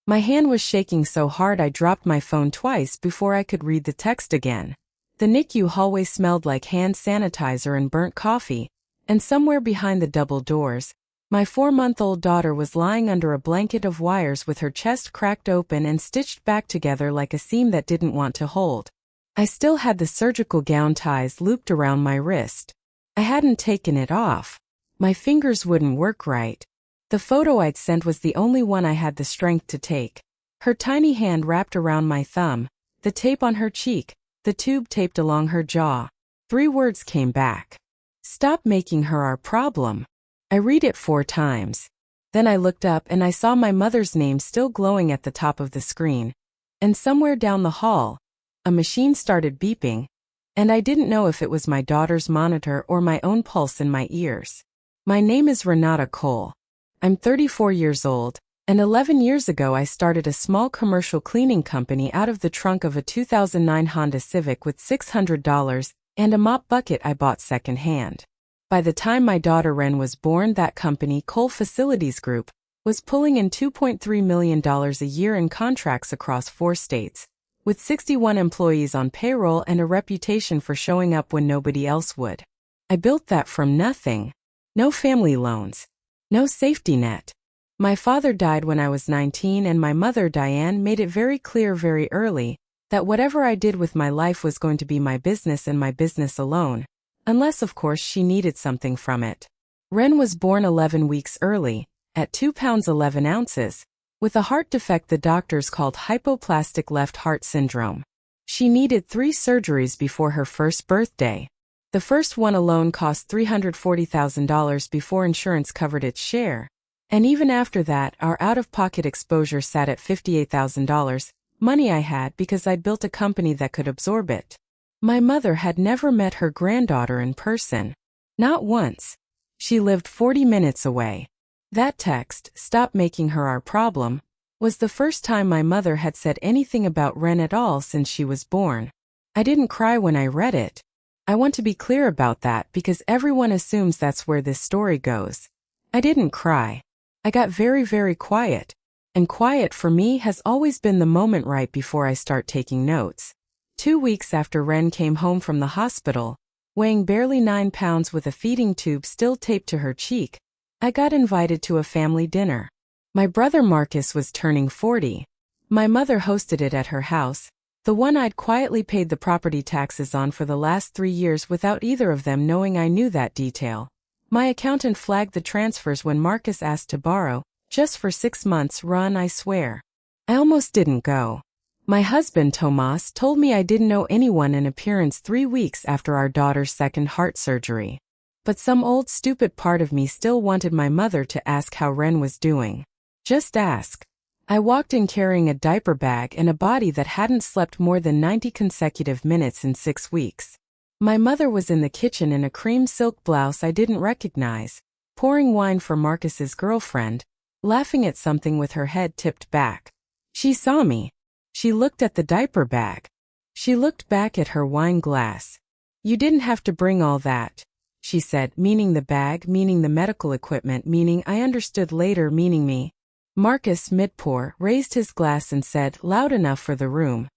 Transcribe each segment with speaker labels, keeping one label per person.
Speaker 1: My hand was shaking so hard I dropped my phone twice before I could read the text again. The NICU hallway smelled like hand sanitizer and burnt coffee, and somewhere behind the double doors, my 4-month-old daughter was lying under a blanket of wires with her chest cracked open and stitched back together like a seam that didn't want to hold. I still had the surgical gown ties looped around my wrist. I hadn't taken it off. My fingers wouldn't work right. The photo I'd sent was the only one I had the strength to take. Her tiny hand wrapped around my thumb, the tape on her cheek, the tube taped along her jaw. 3 words came back. Stop making her our problem. I read it 4 times. Then I looked up and I saw my mother's name still glowing at the top of the screen. And somewhere down the hall, a machine started beeping, and I didn't know if it was my daughter's monitor or my own pulse in my ears. My name is Renata Cole. I'm 34 years old, and 11 years ago I started a small commercial cleaning company out of the trunk of a 2009 Honda Civic with $600 and a mop bucket I bought secondhand. By the time my daughter Ren was born, that company, Cole Facilities Group, was pulling in $2.3 million a year in contracts across 4 states, with 61 employees on payroll and a reputation for showing up when nobody else would. I built that from nothing. No family loans. No safety net. My father died when I was 19 and my mother Diane made it very clear very early that whatever I did with my life was going to be my business and my business alone, unless of course she needed something from it. Ren was born 11 weeks early, at 2 pounds 11 ounces, with a heart defect the doctors called hypoplastic left heart syndrome. She needed 3 surgeries before her first birthday. The first one alone cost $340,000 before insurance covered its share. And even after that, our out-of-pocket exposure sat at $58,000, money I had because I'd built a company that could absorb it. My mother had never met her granddaughter in person. Not once. She lived 40 minutes away. That text, "Stop making her our problem," was the first time my mother had said anything about Ren at all since she was born. I didn't cry when I read it. I want to be clear about that because everyone assumes that's where this story goes. I didn't cry. I got very, very quiet. And quiet for me has always been the moment right before I start taking notes. 2 weeks after Ren came home from the hospital, weighing barely 9 pounds with a feeding tube still taped to her cheek, I got invited to a family dinner. My brother Marcus was turning 40. My mother hosted it at her house, the one I'd quietly paid the property taxes on for the last 3 years without either of them knowing I knew that detail. My accountant flagged the transfers when Marcus asked to borrow, just for 6 months run, I swear. I almost didn't go. My husband Tomas told me I didn't know anyone in appearance 3 weeks after our daughter's second heart surgery. But some old stupid part of me still wanted my mother to ask how Ren was doing. Just ask. I walked in carrying a diaper bag and a body that hadn't slept more than 90 consecutive minutes in 6 weeks. My mother was in the kitchen in a cream silk blouse I didn't recognize, pouring wine for Marcus's girlfriend, laughing at something with her head tipped back. She saw me. She looked at the diaper bag. She looked back at her wine glass. "You didn't have to bring all that," she said, meaning the bag, meaning the medical equipment, meaning I understood later, meaning me. Marcus, mid-pour, raised his glass and said, loud enough for the room,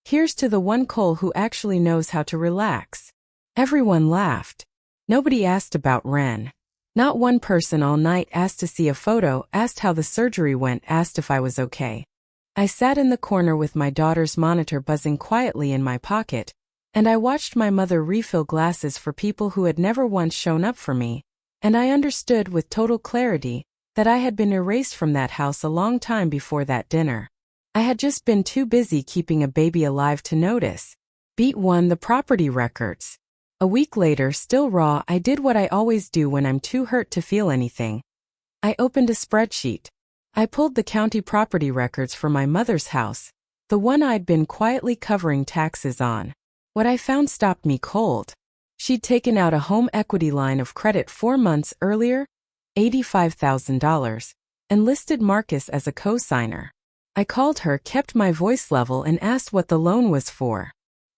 Speaker 1: "Here's to the one Cole who actually knows how to relax." Everyone laughed. Nobody asked about Ren. Not one person all night asked to see a photo, asked how the surgery went, asked if I was okay. I sat in the corner with my daughter's monitor buzzing quietly in my pocket, and I watched my mother refill glasses for people who had never once shown up for me, and I understood with total clarity that I had been erased from that house a long time before that dinner. I had just been too busy keeping a baby alive to notice. Beat 1, the property records. A week later, still raw, I did what I always do when I'm too hurt to feel anything. I opened a spreadsheet. I pulled the county property records for my mother's house, the one I'd been quietly covering taxes on. What I found stopped me cold. She'd taken out a home equity line of credit 4 months earlier, $85,000, and listed Marcus as a co-signer. I called her, kept my voice level, and asked what the loan was for.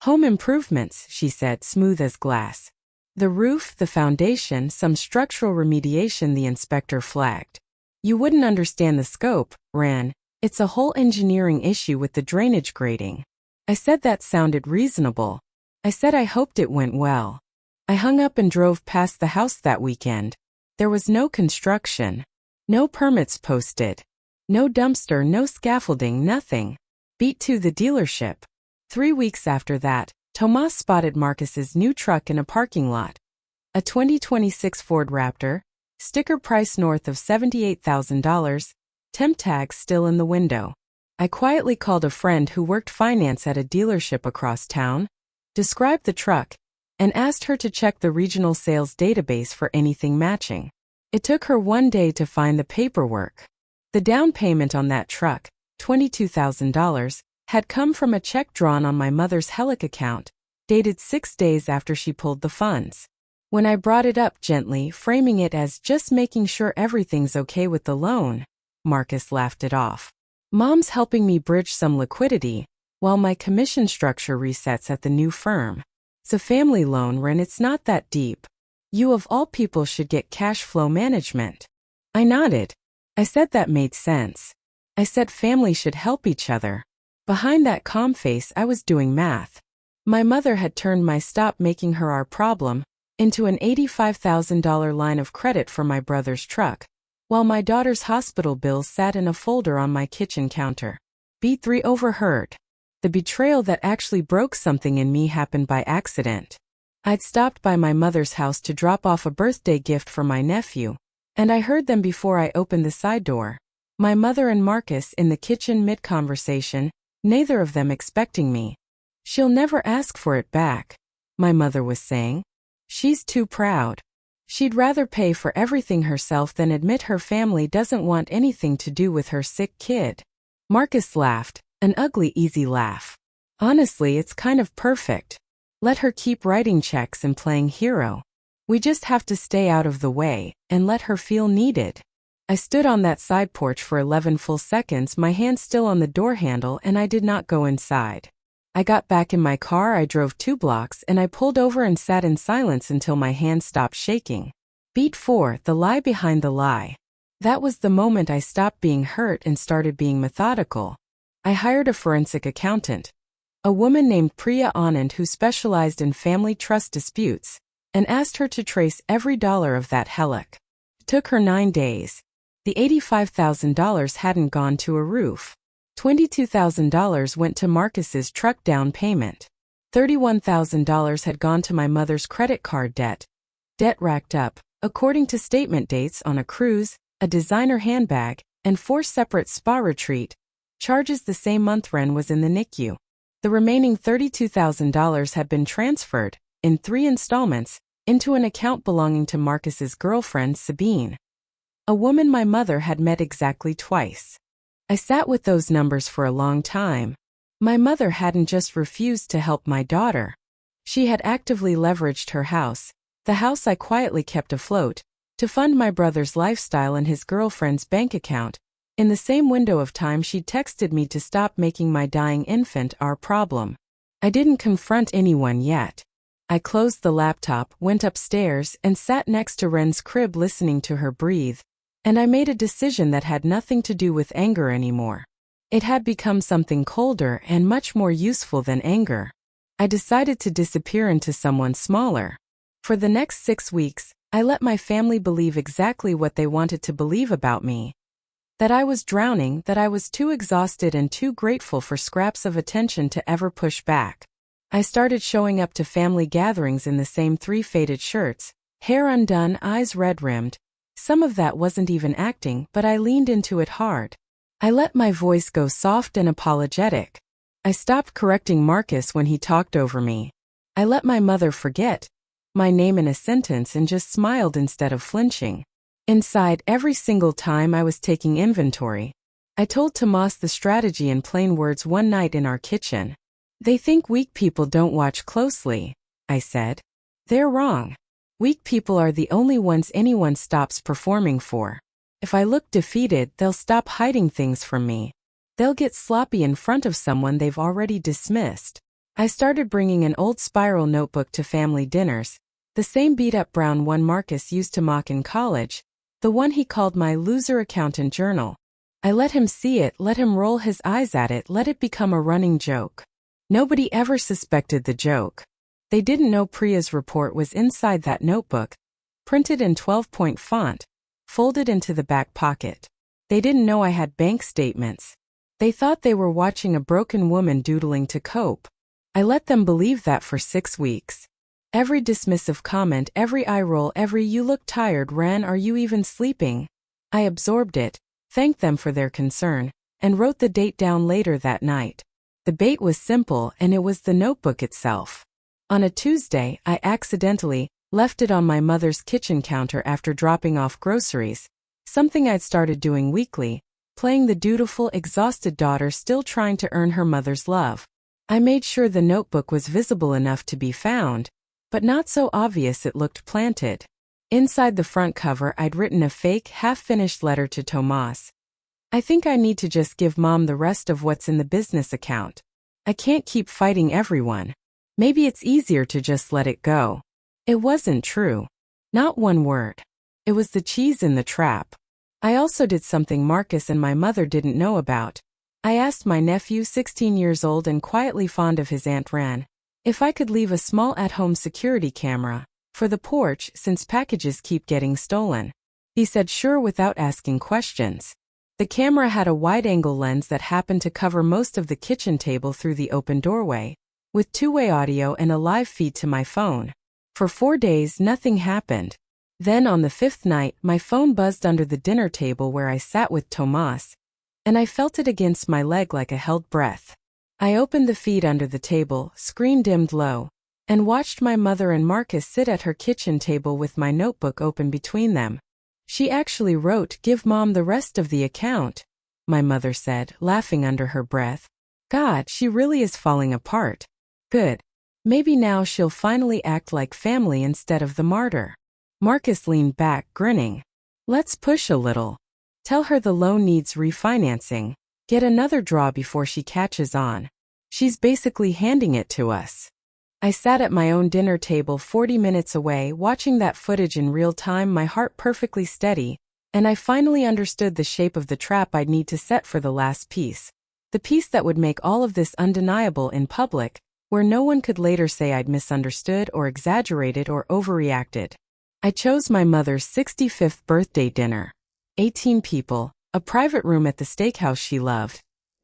Speaker 1: "Home improvements," she said, smooth as glass. "The roof, the foundation, some structural remediation," the inspector flagged. "You wouldn't understand the scope, Ran. It's a whole engineering issue with the drainage grating. I said that sounded reasonable. I said I hoped it went well. I hung up and drove past the house that weekend. There was no construction. No permits posted. No dumpster, no scaffolding, nothing. Beat to the dealership. 3 weeks after that, Tomas spotted Marcus's new truck in a parking lot. A 2026 Ford Raptor, sticker price north of $78,000, temp tag still in the window. I quietly called a friend who worked finance at a dealership across town, described the truck, and asked her to check the regional sales database for anything matching. It took her 1 day to find the paperwork. The down payment on that truck, $22,000, had come from a check drawn on my mother's Helic account, dated 6 days after she pulled the funds. When I brought it up gently, framing it as just making sure everything's okay with the loan, Marcus laughed it off. Mom's helping me bridge some liquidity, while my commission structure resets at the new firm. It's a family loan, Ren, it's not that deep. You of all people should get cash flow management. I nodded. I said that made sense. I said family should help each other. Behind that calm face I was doing math. My mother had turned my stop making her our problem into an $85,000 line of credit for my brother's truck, while my daughter's hospital bills sat in a folder on my kitchen counter. B3 overheard. The betrayal that actually broke something in me happened by accident. I'd stopped by my mother's house to drop off a birthday gift for my nephew, and I heard them before I opened the side door. My mother and Marcus in the kitchen mid-conversation, neither of them expecting me. She'll never ask for it back, my mother was saying. She's too proud. She'd rather pay for everything herself than admit her family doesn't want anything to do with her sick kid. Marcus laughed, an ugly, easy laugh. Honestly, it's kind of perfect. Let her keep writing checks and playing hero. We just have to stay out of the way and let her feel needed. I stood on that side porch for 11 full seconds, my hand still on the door handle, and I did not go inside. I got back in my car, I drove 2 blocks, and I pulled over and sat in silence until my hand stopped shaking. Beat 4, the lie behind the lie. That was the moment I stopped being hurt and started being methodical. I hired a forensic accountant, a woman named Priya Anand who specialized in family trust disputes, and asked her to trace every dollar of that Helic. It took her 9 days. The $85,000 hadn't gone to a roof. $22,000 went to Marcus's truck down payment. $31,000 had gone to my mother's credit card debt. Debt racked up, according to statement dates, on a cruise, a designer handbag, and 4 separate spa retreat charges the same month Ren was in the NICU. The remaining $32,000 had been transferred, in 3 installments, into an account belonging to Marcus's girlfriend Sabine, a woman my mother had met exactly twice. I sat with those numbers for a long time. My mother hadn't just refused to help my daughter. She had actively leveraged her house, the house I quietly kept afloat, to fund my brother's lifestyle and his girlfriend's bank account. In the same window of time she'd texted me to stop making my dying infant our problem. I didn't confront anyone yet. I closed the laptop, went upstairs, and sat next to Ren's crib listening to her breathe. And I made a decision that had nothing to do with anger anymore. It had become something colder and much more useful than anger. I decided to disappear into someone smaller. For the next 6 weeks, I let my family believe exactly what they wanted to believe about me. That I was drowning, that I was too exhausted and too grateful for scraps of attention to ever push back. I started showing up to family gatherings in the same 3 faded shirts, hair undone, eyes red-rimmed. Some of that wasn't even acting, but I leaned into it hard. I let my voice go soft and apologetic. I stopped correcting Marcus when he talked over me. I let my mother forget my name in a sentence and just smiled instead of flinching. Inside, every single time I was taking inventory. I told Tomas the strategy in plain words one night in our kitchen. They think weak people don't watch closely, I said. They're wrong. Weak people are the only ones anyone stops performing for. If I look defeated, they'll stop hiding things from me. They'll get sloppy in front of someone they've already dismissed. I started bringing an old spiral notebook to family dinners, the same beat-up brown one Marcus used to mock in college, the one he called my loser accountant journal. I let him see it, let him roll his eyes at it, let it become a running joke. Nobody ever suspected the joke. They didn't know Priya's report was inside that notebook, printed in 12-point font, folded into the back pocket. They didn't know I had bank statements. They thought they were watching a broken woman doodling to cope. I let them believe that for 6 weeks. Every dismissive comment, every eye roll, every "you look tired, Ren, are you even sleeping?" I absorbed it, thanked them for their concern, and wrote the date down later that night. The bait was simple, and it was the notebook itself. On a Tuesday, I accidentally left it on my mother's kitchen counter after dropping off groceries, something I'd started doing weekly, playing the dutiful, exhausted daughter still trying to earn her mother's love. I made sure the notebook was visible enough to be found, but not so obvious it looked planted. Inside the front cover, I'd written a fake, half-finished letter to Tomas. "I think I need to just give Mom the rest of what's in the business account. I can't keep fighting everyone. Maybe it's easier to just let it go." It wasn't true. Not one word. It was the cheese in the trap. I also did something Marcus and my mother didn't know about. I asked my nephew, 16 years old and quietly fond of his Aunt Ran, if I could leave a small at-home security camera for the porch since packages keep getting stolen. He said sure without asking questions. The camera had a wide-angle lens that happened to cover most of the kitchen table through the open doorway, with two-way audio and a live feed to my phone. For 4 days, nothing happened. Then on the 5th night, my phone buzzed under the dinner table where I sat with Tomas, and I felt it against my leg like a held breath. I opened the feed under the table, screen dimmed low, and watched my mother and Marcus sit at her kitchen table with my notebook open between them. "She actually wrote, 'Give Mom the rest of the account,'" my mother said, laughing under her breath. "God, she really is falling apart. Good. Maybe now she'll finally act like family instead of the martyr." Marcus leaned back, grinning. "Let's push a little. Tell her the loan needs refinancing. Get another draw before she catches on. She's basically handing it to us." I sat at my own dinner table 40 minutes away, watching that footage in real time, my heart perfectly steady, and I finally understood the shape of the trap I'd need to set for the last piece. The piece that would make all of this undeniable in public, where no one could later say I'd misunderstood or exaggerated or overreacted. I chose my mother's 65th birthday dinner. 18 people, a private room at the steakhouse she loved.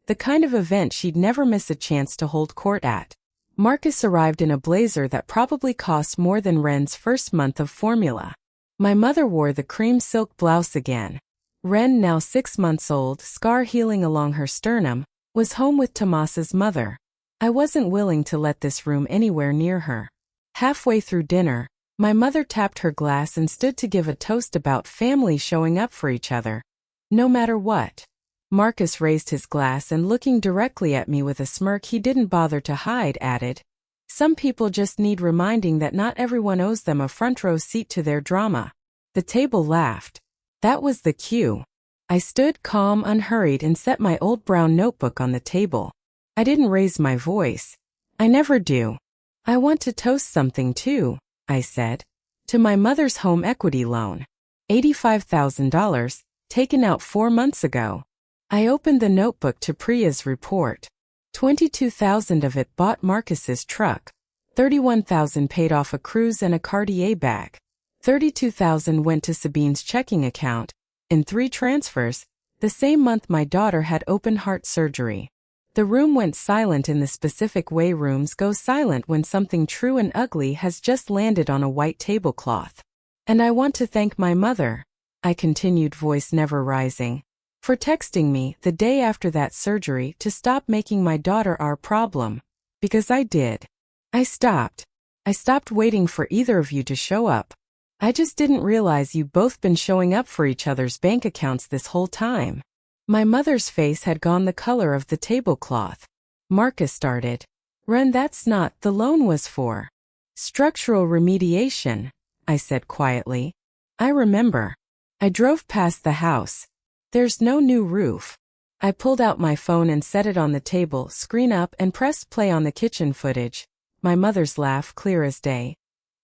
Speaker 1: The kind of event she'd never miss a chance to hold court at. Marcus arrived in a blazer that probably cost more than Ren's first month of formula. My mother wore the cream silk blouse again. Ren, now 6 months old, scar healing along her sternum, was home with Tomas's mother. I wasn't willing to let this room anywhere near her. Halfway through dinner, my mother tapped her glass and stood to give a toast about family showing up for each other, no matter what. Marcus raised his glass and, looking directly at me with a smirk he didn't bother to hide, added, "Some people just need reminding that not everyone owes them a front row seat to their drama." The table laughed. That was the cue. I stood calm, unhurried, and set my old brown notebook on the table. I didn't raise my voice. I never do. "I want to toast something too," I said. "To my mother's home equity loan. $85,000, taken out 4 months ago." I opened the notebook to Priya's report. 22,000 of it bought Marcus's truck. 31,000 paid off a cruise and a Cartier bag. 32,000 went to Sabine's checking account, in 3 transfers, the same month my daughter had open heart surgery. The room went silent in the specific way rooms go silent when something true and ugly has just landed on a white tablecloth. "And I want to thank my mother," I continued, voice never rising, "for texting me the day after that surgery to stop making my daughter our problem. Because I did. I stopped. I stopped waiting for either of you to show up. I just didn't realize you'd both been showing up for each other's bank accounts this whole time." My mother's face had gone the color of the tablecloth. Marcus started. "Ren, that's not the loan was for structural remediation," I said quietly. "I remember. I drove past the house. There's no new roof." I pulled out my phone and set it on the table, screen up, and pressed play on the kitchen footage. My mother's laugh clear as day.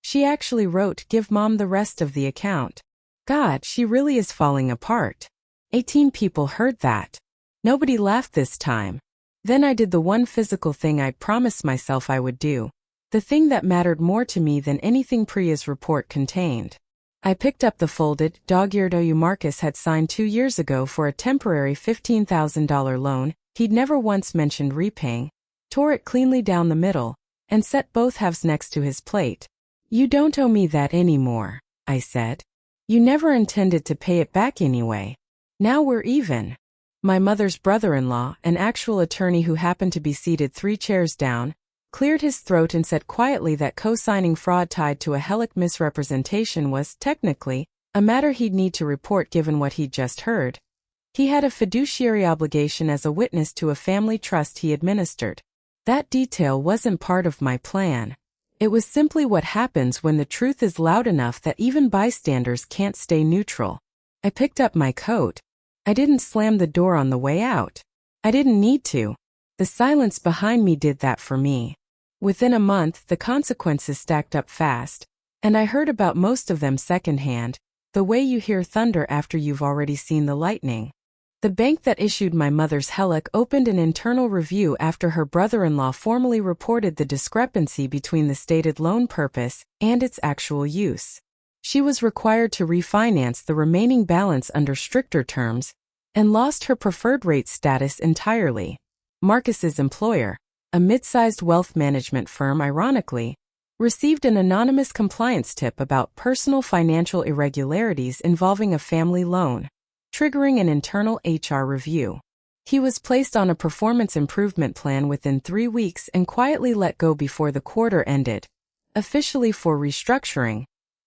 Speaker 1: "She actually wrote, 'Give Mom the rest of the account.' God, she really is falling apart." 18 people heard that. Nobody laughed this time. Then I did the one physical thing I'd promised myself I would do. The thing that mattered more to me than anything Priya's report contained. I picked up the folded, dog-eared OU Marcus had signed 2 years ago for a temporary $15,000 loan he'd never once mentioned repaying, tore it cleanly down the middle, and set both halves next to his plate. "You don't owe me that anymore," I said. "You never intended to pay it back anyway. Now we're even." My mother's brother-in-law, an actual attorney who happened to be seated 3 chairs down, cleared his throat and said quietly that co-signing fraud tied to a Heartless misrepresentation was, technically, a matter he'd need to report given what he'd just heard. He had a fiduciary obligation as a witness to a family trust he administered. That detail wasn't part of my plan. It was simply what happens when the truth is loud enough that even bystanders can't stay neutral. I picked up my coat. I didn't slam the door on the way out. I didn't need to. The silence behind me did that for me. Within a month, the consequences stacked up fast, and I heard about most of them secondhand, the way you hear thunder after you've already seen the lightning. The bank that issued my mother's HELOC opened an internal review after her brother-in-law formally reported the discrepancy between the stated loan purpose and its actual use. She was required to refinance the remaining balance under stricter terms and lost her preferred rate status entirely. Marcus's employer, a mid-sized wealth management firm ironically, received an anonymous compliance tip about personal financial irregularities involving a family loan, triggering an internal HR review. He was placed on a performance improvement plan within 3 weeks and quietly let go before the quarter ended, officially for restructuring,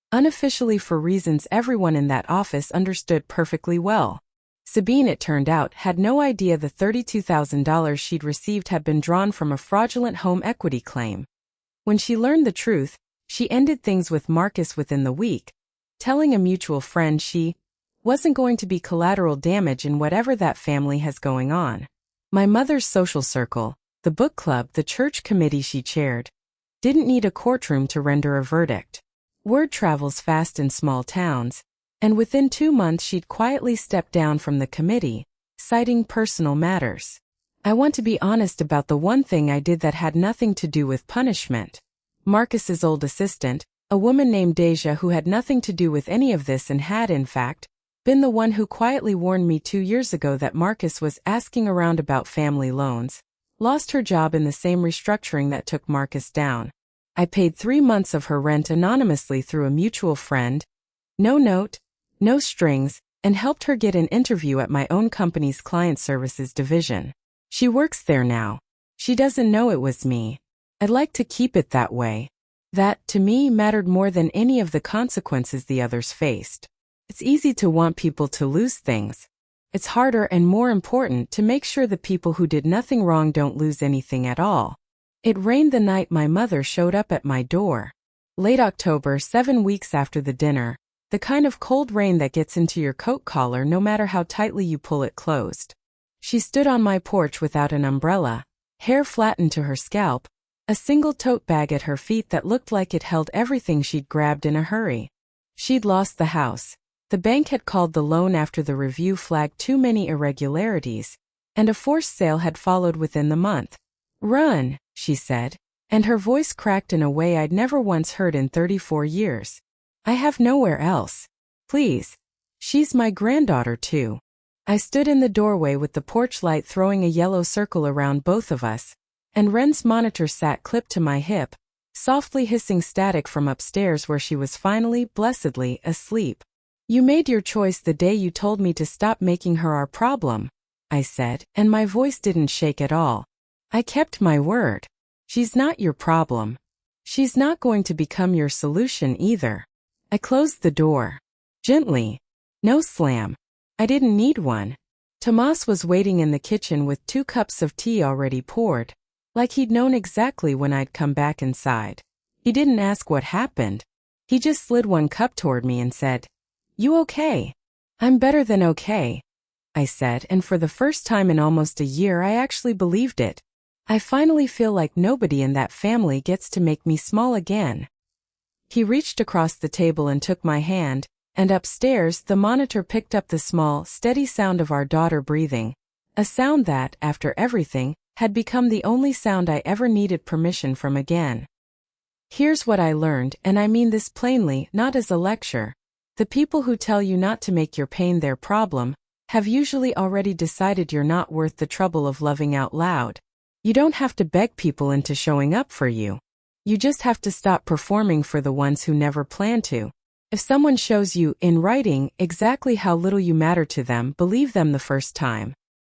Speaker 1: unofficially for reasons everyone in that office understood perfectly well. Sabine, it turned out, had no idea the $32,000 she'd received had been drawn from a fraudulent home equity claim. When she learned the truth, she ended things with Marcus within the week, telling a mutual friend she wasn't going to be collateral damage in whatever that family has going on. My mother's social circle, the book club, the church committee she chaired, didn't need a courtroom to render a verdict. Word travels fast in small towns, and within 2 months she'd quietly stepped down from the committee, citing personal matters. I want to be honest about the one thing I did that had nothing to do with punishment. Marcus's old assistant, a woman named Deja who had nothing to do with any of this and had, in fact, been the one who quietly warned me 2 years ago that Marcus was asking around about family loans, lost her job in the same restructuring that took Marcus down. I paid 3 months of her rent anonymously through a mutual friend, no note, no strings, and helped her get an interview at my own company's client services division. She works there now. She doesn't know it was me. I'd like to keep it that way. That, to me, mattered more than any of the consequences the others faced. It's easy to want people to lose things. It's harder and more important to make sure the people who did nothing wrong don't lose anything at all. It rained the night my mother showed up at my door. Late October, 7 weeks after the dinner, the kind of cold rain that gets into your coat collar no matter how tightly you pull it closed. She stood on my porch without an umbrella, hair flattened to her scalp, a single tote bag at her feet that looked like it held everything she'd grabbed in a hurry. She'd lost the house. The bank had called the loan after the review flagged too many irregularities, and a forced sale had followed within the month. "Run," she said, and her voice cracked in a way I'd never once heard in 34 years. "I have nowhere else. Please. She's my granddaughter too." I stood in the doorway with the porch light throwing a yellow circle around both of us, and Ren's monitor sat clipped to my hip, softly hissing static from upstairs where she was finally, blessedly, asleep. "You made your choice the day you told me to stop making her our problem," I said, and my voice didn't shake at all. "I kept my word. She's not your problem. She's not going to become your solution either." I closed the door. Gently. No slam. I didn't need one. Tomas was waiting in the kitchen with 2 cups of tea already poured, like he'd known exactly when I'd come back inside. He didn't ask what happened. He just slid 1 cup toward me and said, "You okay?" "I'm better than okay," I said, and for the first time in almost a year I actually believed it. I finally feel like nobody in that family gets to make me small again. He reached across the table and took my hand, and upstairs the monitor picked up the small, steady sound of our daughter breathing, a sound that, after everything, had become the only sound I ever needed permission from again. Here's what I learned, and I mean this plainly, not as a lecture. The people who tell you not to make your pain their problem have usually already decided you're not worth the trouble of loving out loud. You don't have to beg people into showing up for you. You just have to stop performing for the ones who never plan to. If someone shows you, in writing, exactly how little you matter to them, believe them the first time.